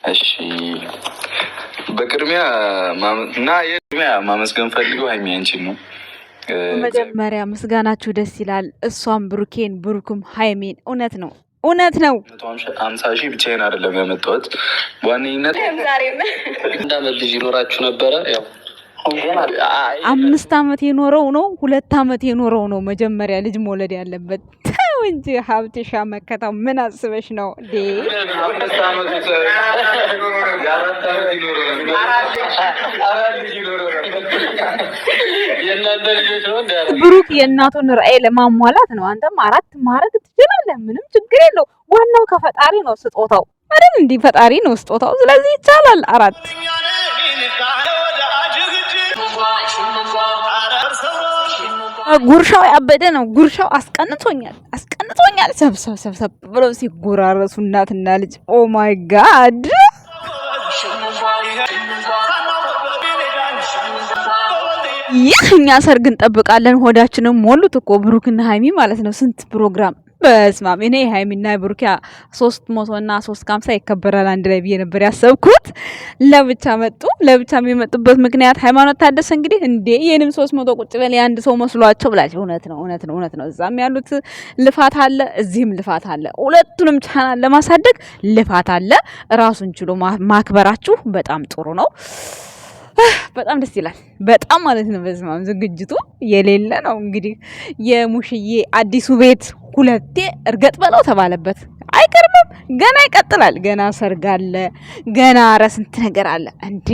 እሺ በቅድሚያ ማመስገን ፈልገው ሀይሚ አንቺን ነው። መጀመሪያ ምስጋናችሁ ደስ ይላል። እሷም ብሩኬን ብሩክም ሀይሚን እውነት ነው 50,000 ብቻዬን አይደለም ያመጣሁት። በዋነኝነት አንድ አመት ልጅ ይኖራችሁ ነበረ። ያው 5 አመት የኖረው ነው 2 አመት የኖረው ነው መጀመሪያ ልጅ መውለድ ያለበት እንጂ ሀብትሻ መከታው ምን አስበሽ ነው እንዴ? ብሩክ የእናቱን ራዕይ ለማሟላት ነው። አንተም 4 ማድረግ ትችላለህ፣ ምንም ችግር የለው። ዋናው ከፈጣሪ ነው ስጦታው አይደል? እንዴ ፈጣሪ ነው ስጦታው። ስለዚህ ይቻላል 4 ጉርሻው ያበደ ነው። ጉርሻው አስቀንቶኛል። ሰብሰብ ብለው ሲጎራረሱ እናትና ልጅ ኦ ማይ ጋድ። ይህ እኛ ሰርግ እንጠብቃለን። ሆዳችንም ሞሉት እኮ ብሩክና ሀይሚ ማለት ነው። ስንት ፕሮግራም በስማም። እኔ ሃይሚና ብሩክ 300 እና 350 ይከበራል አንድ ላይ ብዬ ነበር ያሰብኩት። ለብቻ መጡ። ለብቻ የሚመጡበት ምክንያት ሃይማኖት ታደሰ እንግዲህ እንዴ የኔም 300 ቁጭ በል አንድ ሰው መስሏቸው ብላችሁ እውነት ነው። እዛም ያሉት ልፋት አለ፣ እዚህም ልፋት አለ። ሁለቱንም ቻናል ለማሳደግ ልፋት አለ። ራሱን ችሎ ማክበራችሁ በጣም ጥሩ ነው። በጣም ደስ ይላል። በጣም ማለት ነው። በስማም ዝግጅቱ የሌለ ነው። እንግዲህ የሙሽዬ አዲሱ ቤት 2 እርገጥ በለው ተባለበት። አይቀርምም፣ ገና ይቀጥላል። ገና ሰርግ አለ፣ ገና ስንት ነገር አለ እንዴ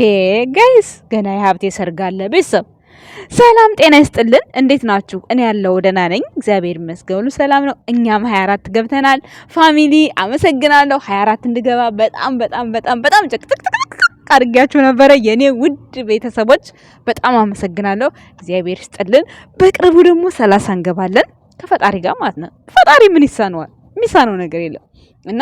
ጋይስ። ገና የሀብቴ ሰርግ አለ። ቤተሰብ ሰላም ጤና ይስጥልን። እንዴት ናችሁ? እኔ ያለው ደህና ነኝ፣ እግዚአብሔር ይመስገን፣ ሁሉ ሰላም ነው። እኛም 24 ገብተናል። ፋሚሊ አመሰግናለሁ። 24 እንድገባ በጣም ጨቅጨቅ አድርጋችሁ ነበረ የኔ ውድ ቤተሰቦች፣ በጣም አመሰግናለሁ። እግዚአብሔር ይስጥልን። በቅርቡ ደግሞ 30 እንገባለን ከፈጣሪ ጋር ማለት ነው። ፈጣሪ ምን ይሳነዋል? የሚሳነው ነገር የለም እና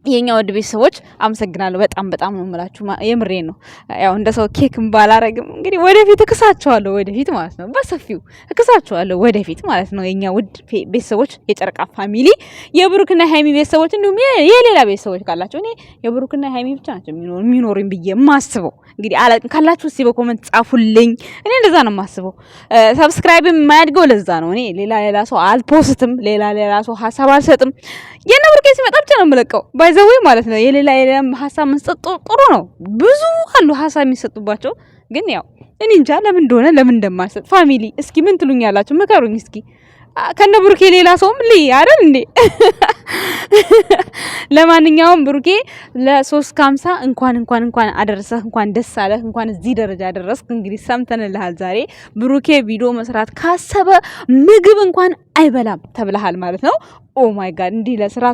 የኛ ወድ ቤተሰቦች አመሰግናለሁ። በጣም ነው የምላችሁ፣ የምሬን ነው። ያው እንደ ሰው ኬክም ባላረግም እንግዲህ ወደፊት እክሳቸዋለሁ፣ ወደፊት ማለት ነው። በሰፊው እክሳቸዋለሁ ወደፊት ማለት ነው። የኛ ውድ ቤተሰቦች፣ የጨረቃ ፋሚሊ፣ የብሩክና ሃይሚ ቤተሰቦች፣ እንዲሁም የሌላ ቤተሰቦች ካላችሁ፣ እኔ የብሩክና ሃይሚ ብቻ ናቸው የሚኖሩኝ ብዬ የማስበው። እንግዲህ ካላችሁ እስቲ በኮሜንት ጻፉልኝ። እኔ እንደዛ ነው የማስበው። ሰብስክራይብ የማያድገው ለዛ ነው። እኔ ሌላ ሰው አልፖስትም፣ ሌላ ሰው ሀሳብ አልሰጥም። የነ ብሩኬ ሲመጣ ብቻ ነው የምለቀው ባይዘዌ ማለት ነው። የሌላ ሀሳብ መስጠት ጥሩ ነው። ብዙ አሉ ሀሳብ የሚሰጡባቸው፣ ግን ያው እኔ እንጃ ለምን እንደሆነ ለምን እንደማይሰጥ። ፋሚሊ እስኪ ምን ትሉኛላችሁ? ምከሩኝ እስኪ። ከነ ብሩኬ ሌላ ሰውም አይደል እንዴ? ለማንኛውም ብሩኬ ለ350 እንኳን አደረሰህ፣ እንኳን ደስ አለህ፣ እንኳን እዚህ ደረጃ ደረስክ። እንግዲህ ሰምተንልሃል ዛሬ። ብሩኬ ቪዲዮ መስራት ካሰበ ምግብ እንኳን አይበላም ተብለሃል ማለት ነው። ኦ ማይ ጋድ። እንዲህ ለስራ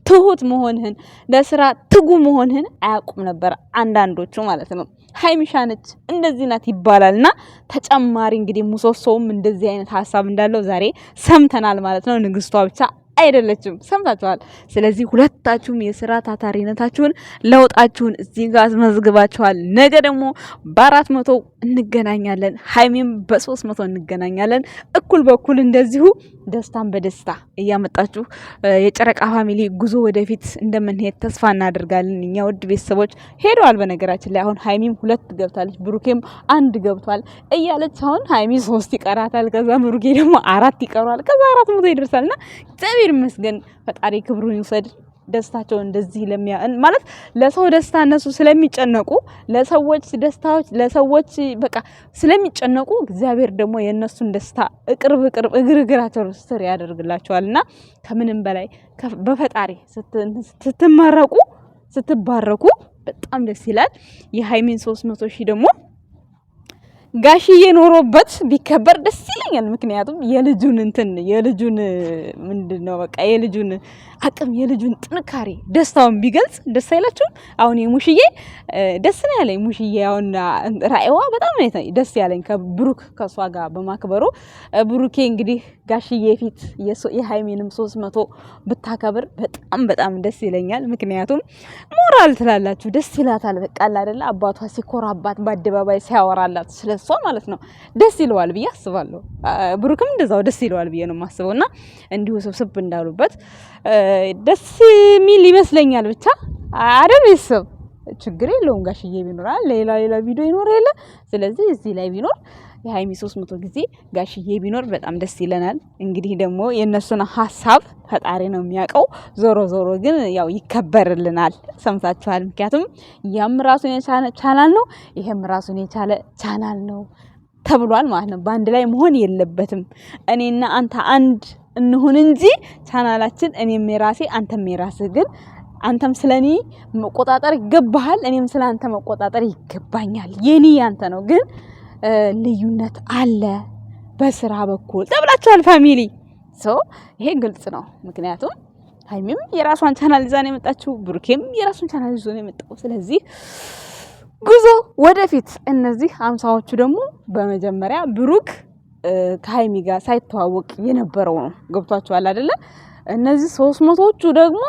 ትሁት መሆንህን ለስራ ትጉ መሆንህን አያውቁም ነበር አንዳንዶቹ ማለት ነው። ሃይሚሻ ነች እንደዚህ ናት ይባላልና ተጨማሪ እንግዲህ ሙሶሶውም እንደዚህ አይነት ሀሳብ እንዳለው ዛሬ ሰምተናል ማለት ነው። ንግስቷ ብቻ አይደለችም፣ ሰምታችኋል። ስለዚህ ሁለታችሁም የስራ ታታሪነታችሁን ለውጣችሁን እዚህ ጋር አስመዝግባችኋል። ነገ ደግሞ በ400 እንገናኛለን፣ ሃይሚም በ300 እንገናኛለን። እኩል በኩል እንደዚሁ ደስታን በደስታ እያመጣችሁ የጨረቃ ፋሚሊ ጉዞ ወደፊት እንደምንሄድ ተስፋ እናደርጋለን። እኛ ውድ ቤተሰቦች ሄደዋል። በነገራችን ላይ አሁን ሃይሚም 2 ገብታለች፣ ብሩኬም 1 ገብቷል እያለች አሁን ሃይሚ 3 ይቀራታል፣ ከዛ ብሩኬ ደግሞ 4 ይቀራል፣ ከዛ 400 ይደርሳልና እግዚአብሔር ይመስገን። ፈጣሪ ክብሩን ይውሰድ። ደስታቸው እንደዚህ ማለት ለሰው ደስታ እነሱ ስለሚጨነቁ ለሰዎች ደስታዎች ለሰዎች በቃ ስለሚጨነቁ እግዚአብሔር ደግሞ የነሱን ደስታ እግርግራቸው ስር ያደርግላቸዋልና ከምንም በላይ በፈጣሪ ስትባረኩ በጣም ደስ ይላል። የሃይሚን 300 ሺህ ደግሞ ጋሽዬ ኖሮበት ቢከበር ደስ ይለኛል። ምክንያቱም የልጁን ምንድነው በቃ የልጁን አቅም የልጁን ጥንካሬ ደስታውን ቢገልጽ ደስ አይላችሁም? አሁን የሙሽዬ ደስ ነው ያለኝ። ሙሽዬ አሁን ራእይዋ በጣም ነው ደስ ያለኝ ከብሩክ ከሷ ጋር በማክበሩ። ብሩኬ እንግዲህ ጋሽዬ ፊት የሃይሚንም 300 ብታከብር በጣም ደስ ይለኛል። ምክንያቱም ሞራል ትላላችሁ ደስ ይላታል። በቃ አይደለ አባቷ ሲኮራባት በአደባባይ ሲያወራላት ስለሷ ማለት ነው ደስ ይለዋል ብዬ አስባለሁ። ብሩክም እንደዛው ደስ ይለዋል ብዬ ነው የማስበውና እንዲሁ ስብስብ እንዳሉበት ደስ የሚል ይመስለኛል። ብቻ አይደል ቤተሰብ ችግር የለውም ጋሽዬ ቢኖራል ሌላ ቪዲዮ ይኖር የለ ስለዚህ እዚህ ላይ ቢኖር የሃይሚ 300 ጊዜ ጋሽዬ ቢኖር በጣም ደስ ይለናል። እንግዲህ ደግሞ የነሱን ሐሳብ ፈጣሪ ነው የሚያውቀው። ዞሮ ግን ያው ይከበርልናል። ሰምታችኋል። ምክንያቱም ያም ራሱን የቻለ ቻናል ነው፣ ይሄም ራሱን የቻለ ቻናል ነው ተብሏል ማለት ነው። በአንድ ላይ መሆን የለበትም። እኔና አንተ አንድ እንሁን እንጂ ቻናላችን እኔም የራሴ አንተም የራስህ ግን አንተም ስለኔ መቆጣጠር ይገባሃል፣ እኔም ስለ አንተ መቆጣጠር ይገባኛል። የኔ ያንተ ነው ግን ልዩነት አለ በስራ በኩል ተብላችኋል ፋሚሊ። ይሄ ግልጽ ነው። ምክንያቱም ሃይሚም የራሷን ቻናል ይዛ ነው የመጣችው፣ ብሩኬም የራሱን ቻናል ይዞ ነው የመጣው። ስለዚህ ጉዞ ወደፊት። እነዚህ 50ዎቹ ደግሞ በመጀመሪያ ብሩክ ከሃይሚ ጋር ሳይተዋወቅ የነበረው ነው። ገብቷችኋል አይደለ? እነዚህ 300ዎቹ ደግሞ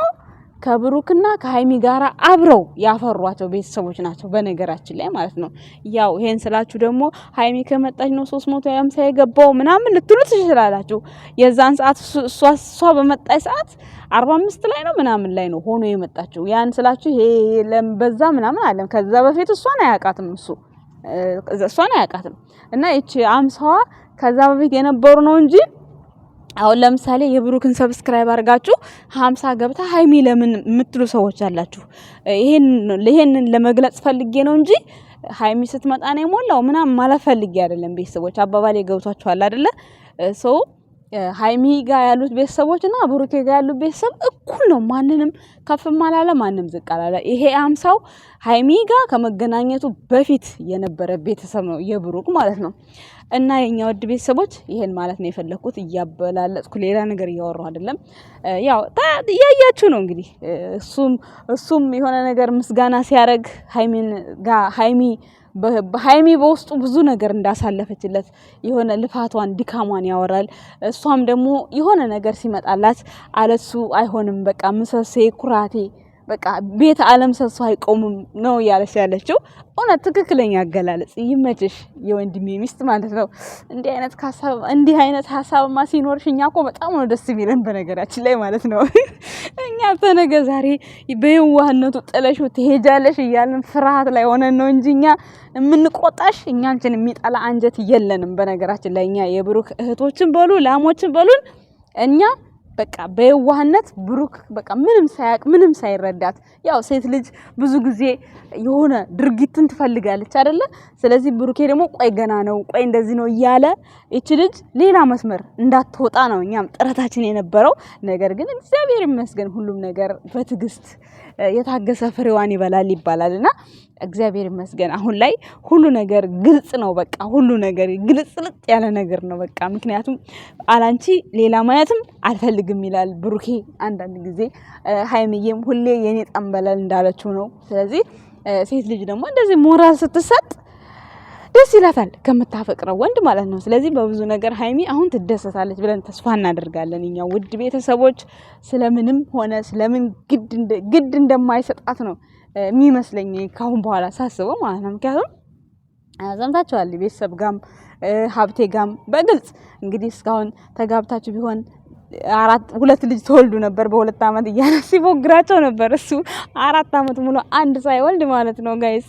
ከብሩክና ከሃይሚ ጋራ አብረው ያፈሯቸው ቤተሰቦች ናቸው በነገራችን ላይ ማለት ነው። ያው ይሄን ስላችሁ ደግሞ ሃይሚ ከመጣች ነው 350 የገባው ምናምን ልትሉ ትችላላችሁ። የዛን ሰዓት እሷ በመጣች ሰዓት 45 ላይ ነው ምናምን ላይ ነው ሆኖ የመጣችው። ያን ስላችሁ ይሄ በዛ ምናምን አለም። ከዛ በፊት እሷን አያውቃትም እሷን አያውቃትም። እና እቺ 50ዋ ከዛ በፊት የነበሩ ነው እንጂ አሁን ለምሳሌ የብሩክን ሰብስክራይብ አድርጋችሁ 50 ገብታ ሃይሚ ለምን የምትሉ ሰዎች አላችሁ። ይሄንን ለመግለጽ ፈልጌ ነው እንጂ ሃይሚ ስትመጣ ነው የሞላው ምናምን ማለት ፈልጌ አይደለም። ቤተሰቦች አባባሌ ገብቷችኋል አይደለ? ሃይሚ ጋር ያሉት ቤተሰቦችና ብሩኬ ጋር ያሉት ቤተሰብ እኩል ነው። ማንንም ከፍም አላለ ማንም ዝቅ አላለ። ይሄ 50ው ሃይሚ ጋር ከመገናኘቱ በፊት የነበረ ቤተሰብ ነው የብሩክ ማለት ነው። እና የኛ ወድ ቤተሰቦች ይሄን ማለት ነው የፈለኩት። እያበላለጥኩ ሌላ ነገር እያወራሁ አይደለም። ያው ያያችሁ ነው እንግዲህ እሱም የሆነ ነገር ምስጋና ሲያደርግ ሃይሚ በውስጡ ብዙ ነገር እንዳሳለፈችለት የሆነ ልፋቷን ድካሟን ያወራል። እሷም ደግሞ የሆነ ነገር ሲመጣላት አለሱ አይሆንም በቃ ምሰሴ ኩራቴ በቃ ቤት ዓለም ሰሶ አይቆምም ነው ያለች ያለችው። እውነት ትክክለኛ አገላለጽ። ይመችሽ የወንድሜ ሚስት ማለት ነው። እንዲህ አይነት ሐሳብማ ሲኖርሽ እኛ እኮ በጣም ነው ደስ የሚለን በነገራችን ላይ ማለት ነው። እኛ ተነገ ዛሬ በየዋህነቱ ጥለሽ ትሄጃለሽ እያልን ፍርሃት ላይ ሆነን ነው እንጂ እኛ የምንቆጣሽ እኛንችን የሚጠላ አንጀት የለንም በነገራችን ላይ። እኛ የብሩክ እህቶችን በሉ ላሞችን በሉን እኛ በቃ በየዋህነት ብሩክ በቃ ምንም ሳያቅ ምንም ሳይረዳት ያው ሴት ልጅ ብዙ ጊዜ የሆነ ድርጊትን ትፈልጋለች አይደለ? ስለዚህ ብሩኬ ደግሞ ቆይ ገና ነው ቆይ እንደዚህ ነው እያለ እቺ ልጅ ሌላ መስመር እንዳትወጣ ነው እኛም ጥረታችን የነበረው። ነገር ግን እግዚአብሔር ይመስገን ሁሉም ነገር በትዕግስት የታገሰ ፍሬዋን ይበላል ይባላልና እግዚአብሔር ይመስገን አሁን ላይ ሁሉ ነገር ግልጽ ነው። በቃ ሁሉ ነገር ግልጽልጥ ያለ ነገር ነው በቃ። ምክንያቱም አላንቺ ሌላ ማየትም አልፈልግም ይላል ብሩኬ አንዳንድ ጊዜ። ሃይሚዬም ሁሌ የኔ ጠንበለል እንዳለችው ነው። ስለዚህ ሴት ልጅ ደግሞ እንደዚህ ሞራል ስትሰጥ ደስ ይላታል ከምታፈቅረው ወንድ ማለት ነው። ስለዚህ በብዙ ነገር ሃይሚ አሁን ትደሰታለች ብለን ተስፋ እናደርጋለን እኛ ውድ ቤተሰቦች። ስለምንም ሆነ ስለምን ግድ እንደማይሰጣት ነው የሚመስለኝ ካሁን በኋላ ሳስበው ማለት ነው። ምክንያቱም ዘምታችኋል ቤተሰብ ጋም ሀብቴ ጋም በግልጽ እንግዲህ እስካሁን ተጋብታችሁ ቢሆን ሁለት ልጅ ተወልዱ ነበር በ2 አመት እያለ ሲፎግራቸው ነበር። እሱ 4 አመት ሙሉ አንድ ሳይወልድ ማለት ነው ጋይስ።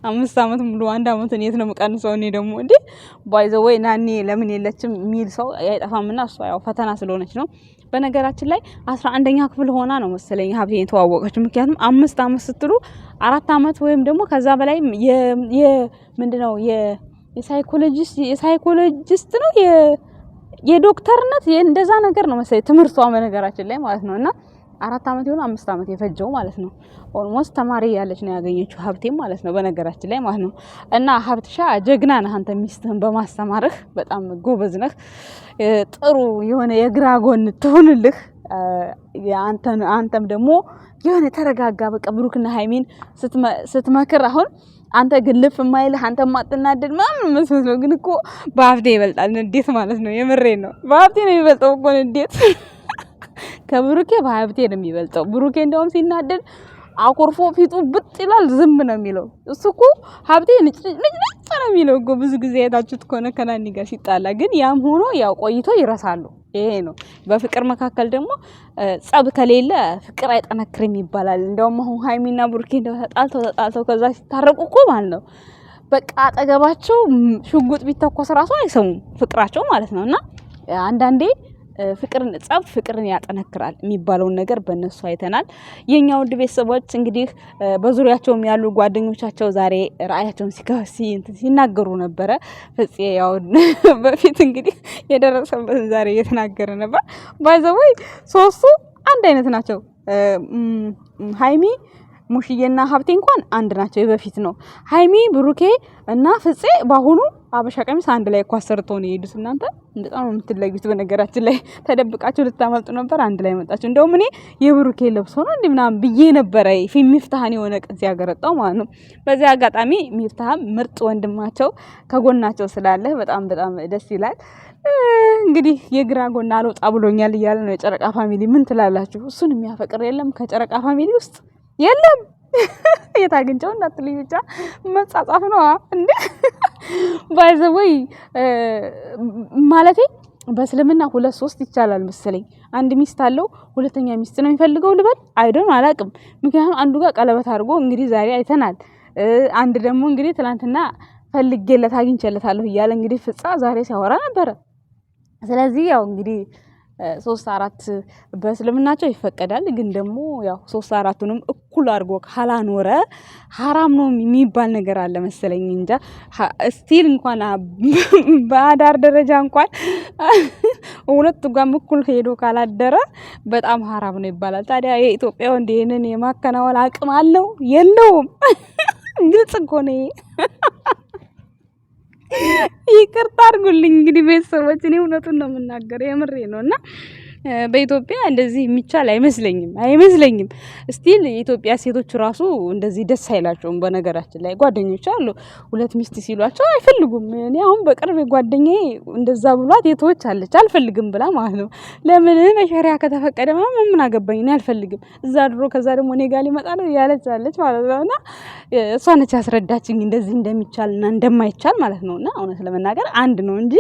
5 አመት ሙሉ 1 አመት የት ነው መቀንሰው? እኔ ደግሞ እንዴ ባይ ዘ ወይ ናኒ ለምን የለችም የሚል ሰው አይጠፋምና እሷ ያው ፈተና ስለሆነች ነው። በነገራችን ላይ 11ኛ ክፍል ሆና ነው መሰለኝ ሀብቴን ተዋወቀችው። ምክንያቱም 5 አመት ስትሉ 4 አመት ወይም ደግሞ ከዛ በላይ ምንድነው የሳይኮሎጂስት ነው የዶክተርነት እንደዛ ነገር ነው መሰለኝ ትምህርቷ በነገራችን ላይ ማለት ነውና 4 አመት ይሁን 5 አመት የፈጀው ማለት ነው። ኦልሞስት ተማሪ ያለች ነው ያገኘችው ሀብቴም ማለት ነው በነገራችን ላይ ማለት ነው። እና ሀብትሻ ጀግና ነህ አንተ ሚስትህን በማስተማርህ በጣም ጎበዝ ነህ። ጥሩ የሆነ የግራ ጎን ትሁንልህ። አንተም ደግሞ የሆነ ተረጋጋ በቃ ብሩክና ሃይሚን ስትመክር አሁን አንተ ግልፍ የማይልህ አንተ ማጥናደድ ምናምን መስሎ ግን እኮ በሀብቴ ይበልጣል እንዴት ማለት ነው። የምሬን ነው በሀብቴ ነው የሚበልጠው እኮ እንዴት ከብሩኬ በሀብቴ ነው የሚበልጠው። ብሩኬ እንደውም ሲናደድ አኮርፎ ፊቱ ብጥ ይላል ዝም ነው የሚለው። እሱ እኮ ሀብቴ ንጭ ነው የሚለው እኮ ብዙ ጊዜ አይታችሁት ከሆነ ከናኒ ጋር ሲጣላ። ግን ያም ሆኖ ያው ቆይቶ ይረሳሉ። ይሄ ነው በፍቅር መካከል ደግሞ ጸብ ከሌለ ፍቅር አይጠነክርም ይባላል። እንደውም አሁን ሃይሚና ብሩኬ ተጣልተው ከዛ ሲታረቁ እኮ ማለት ነው በቃ አጠገባቸው ሽጉጥ ቢተኮስ ራሱ አይሰሙም ፍቅራቸው ማለት ነውና አንዳንዴ ፍቅርን ያጠነክራል የሚባለውን ነገር በእነሱ አይተናል። የኛ ውድ ቤተሰቦች እንግዲህ በዙሪያቸውም ያሉ ጓደኞቻቸው ዛሬ ራእያቸውን ሲናገሩ ነበረ። ፍፄ ያው በፊት እንግዲህ የደረሰበትን ዛሬ እየተናገረ ነበር። ባይዘወይ ሶስቱ አንድ አይነት ናቸው። ሃይሚ ሙሽዬና ሀብቴ እንኳን አንድ ናቸው። የበፊት ነው። ሃይሚ ብሩኬ እና ፍፄ ባሁኑ አበሻ ቀሚስ አንድ ላይ እኮ አሰርተው ነው የሄዱት። እናንተ በጣም ነው የምትለዩት። በነገራችን ላይ ተደብቃችሁ ልታመልጡ ነበር፣ አንድ ላይ መጣችሁ። እንደውም እኔ የብሩኬ ለብሶ ነው እንዴ ምናምን ብዬ ነበረ። ሚፍታህን የሆነ ቀን ሲያገረጣው ማለት ነው። በዚህ አጋጣሚ ሚፍታህም ምርጥ ወንድማቸው ከጎናቸው ስላለ በጣም በጣም ደስ ይላል። እንግዲህ የግራ ጎና አልወጣ ብሎኛል እያለ ነው የጨረቃ ፋሚሊ። ምን ትላላችሁ? እሱን የሚያፈቅር የለም ከጨረቃ ፋሚሊ ውስጥ የለም። የታግንጨው እንዳትልኝ ብቻ መጻጻፍ ነው እንዴ ባይዘወይ ማለቴ በእስልምና 2-3 ይቻላል መሰለኝ። አንድ ሚስት አለው ሁለተኛ ሚስት ነው የሚፈልገው ልበል አይዶን አላቅም። ምክንያቱም አንዱ ጋር ቀለበት አድርጎ እንግዲህ ዛሬ አይተናል። አንድ ደግሞ እንግዲህ ትናንትና ፈልጌለት አግኝቼለታለሁ እያለ እንግዲህ ፍጻ ዛሬ ሲያወራ ነበረ። ስለዚህ ያው እንግዲህ 3-4 በእስልምናቸው ይፈቀዳል። ግን ደግሞ ያው 3-4ቱንም እኩል አድርጎ ካላኖረ ሐራም ነው የሚባል ነገር አለ መሰለኝ። እንጃ ስቲል እንኳን በአዳር ደረጃ እንኳን ሁለቱ ጋር እኩል ሄዶ ካላደረ በጣም ሐራም ነው ይባላል። ታዲያ የኢትዮጵያ ወንድ ይሄንን የማከናወን አቅም አለው የለውም? ግልጽ እኮ ነው። ይቅርታ አድርጉልኝ እንግዲህ ቤተሰቦች፣ እኔ እውነቱን ነው የምናገረው፣ የምሬ ነውና በኢትዮጵያ እንደዚህ የሚቻል አይመስለኝም። ስቲል የኢትዮጵያ ሴቶች ራሱ እንደዚህ ደስ አይላቸውም። በነገራችን ላይ ጓደኞች አሉ 2 ሚስት ሲሏቸው አይፈልጉም። እኔ አሁን በቅርብ ጓደኛዬ እንደዛ ብሏት የተወች አለች አልፈልግም ብላ ማለት ነው። ለምን በሸሪያ ከተፈቀደ ምን አገባኝ እኔ አልፈልግም። እዛ ድሮ ከዛ ደግሞ እኔ ጋር ሊመጣ ነው ያለች አለች ማለት ነውና እሷ ነች ያስረዳችኝ እንደዚህ እንደሚቻልና እንደማይቻል ማለት ነውና እውነት ለመናገር አንድ ነው እንጂ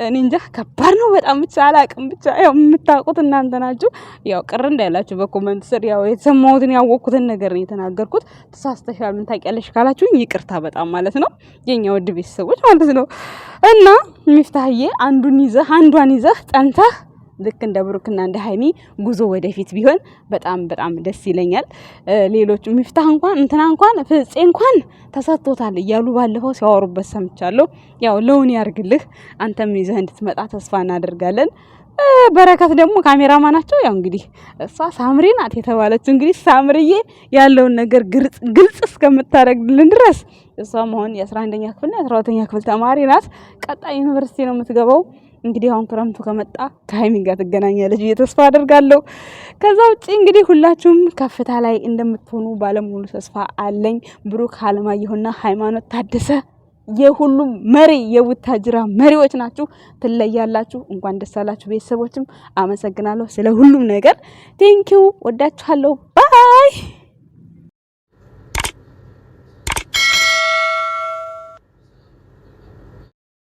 እኔ እንጃ ከባድ ነው በጣም። ብቻ አላቅም። ብቻ ያው የምታውቁት እናንተ ናችሁ። ያው ቅር እንዳይላችሁ በኮሜንት ስር ያው የተሰማሁትን ያወቅኩትን ነገር ነው የተናገርኩት። ተሳስተሻል ምን ታውቂያለሽ ካላችሁኝ ይቅርታ በጣም ማለት ነው የኛ ውድ ቤተሰቦች ማለት ነው። እና ሚፍታህዬ አንዷን ይዘህ ጸንተህ ልክ እንደ ብሩክና እንደ ሃይሚ ጉዞ ወደፊት ቢሆን በጣም በጣም ደስ ይለኛል። ሌሎች ሚፍታህ እንኳን ፍፄ እንኳን ተሰጥቶታል እያሉ ባለፈው ሲያወሩበት ሰምቻለሁ። ያው ለውን ያርግልህ፣ አንተም ይዘህ እንድትመጣ ተስፋ እናደርጋለን። በረከት ደግሞ ካሜራማናቸው ያው እንግዲህ እሷ ሳምሪ ናት የተባለችው። እንግዲህ ሳምሪዬ ያለውን ነገር ግልጽ እስከምታደርግልን ድረስ እሷ መሆን የ11ኛ ክፍልና የ12ኛ ክፍል ተማሪ ናት። ቀጣይ ዩኒቨርሲቲ ነው የምትገባው። እንግዲህ አሁን ክረምቱ ከመጣ ከሃይሚ ጋር ትገናኛለች ብዬ ተስፋ አደርጋለሁ። ከዛ ውጪ እንግዲህ ሁላችሁም ከፍታ ላይ እንደምትሆኑ ባለሙሉ ተስፋ አለኝ። ብሩክ አለማየሁና ሃይማኖት ታደሰ የሁሉም መሪ የቡታጅራ መሪዎች ናችሁ፣ ትለያላችሁ። እንኳን ደስ አላችሁ ቤተሰቦችም። አመሰግናለሁ ስለ ሁሉም ነገር። ቴንኪው፣ ወዳችኋለሁ። ባይ